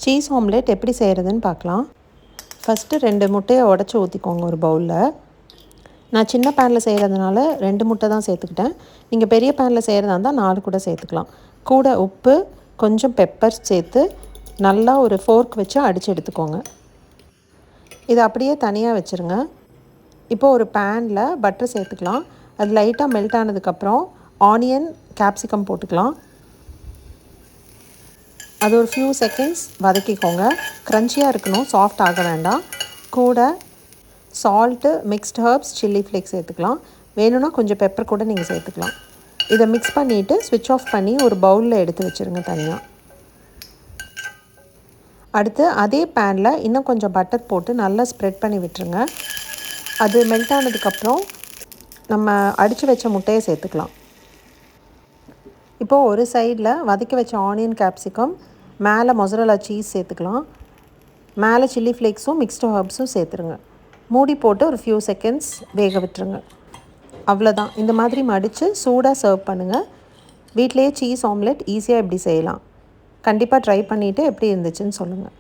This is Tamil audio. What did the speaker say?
சீஸ் ஆம்லெட் எப்படி செய்கிறதுன்னு பார்க்கலாம். ஃபஸ்ட்டு 2 முட்டையை உடச்சி ஊற்றிக்கோங்க ஒரு பவுலில். நான் சின்ன பேனில் செய்கிறதுனால 2 முட்டை தான் சேர்த்துக்கிட்டேன். நீங்கள் பெரிய பேனில் செய்கிறதா இருந்தால் 4 கூட சேர்த்துக்கலாம். கூட உப்பு, கொஞ்சம் பெப்பர் சேர்த்து நல்லா ஒரு ஃபோர்க் வச்சு அடித்து எடுத்துக்கோங்க. இதை அப்படியே தனியாக வச்சுருங்க. இப்போது ஒரு பேனில் பட்டர் சேர்த்துக்கலாம். அது லைட்டாக மெல்ட் ஆனதுக்கப்புறம் ஆனியன், கேப்சிகம் போட்டுக்கலாம். அது ஒரு ஃபியூ செகண்ட்ஸ் வதக்கிக்கோங்க. க்ரன்ச்சியாக இருக்கணும், சாஃப்ட் ஆக வேண்டாம். கூட salt, mixed herbs, chilli flakes சேர்த்துக்கலாம். வேணும்னா கொஞ்சம் பெப்பர் கூட நீங்கள் சேர்த்துக்கலாம். இதை மிக்ஸ் பண்ணிவிட்டு ஸ்விட்ச் ஆஃப் பண்ணி ஒரு பவுலில் எடுத்து வச்சுருங்க தனியாக. அடுத்து அதே பேனில் இன்னும் கொஞ்சம் பட்டர் போட்டு நல்லா ஸ்ப்ரெட் பண்ணி விட்டுருங்க. அது மெல்ட் ஆனதுக்கப்புறம் நம்ம அடித்து வச்ச முட்டையை சேர்த்துக்கலாம். இப்போது ஒரு சைடில் வதக்கி வச்ச ஆனியன், கேப்சிகம், மேலே மொசரல்லா சீஸ் சேர்த்துக்கலாம். மேலே சில்லி ஃப்ளேக்ஸும் மிக்ஸ்டு ஹர்ப்ஸும் சேர்த்துருங்க. மூடி போட்டு ஒரு ஃபியூ செகண்ட்ஸ் வேக விட்டுருங்க. அவ்வளோதான். இந்த மாதிரி மடித்து சூடாக சர்வ் பண்ணுங்கள். வீட்டிலேயே சீஸ் ஆம்லெட் ஈஸியாக எப்படி செய்யலாம். கண்டிப்பாக ட்ரை பண்ணிவிட்டு எப்படி இருந்துச்சுன்னு சொல்லுங்கள்.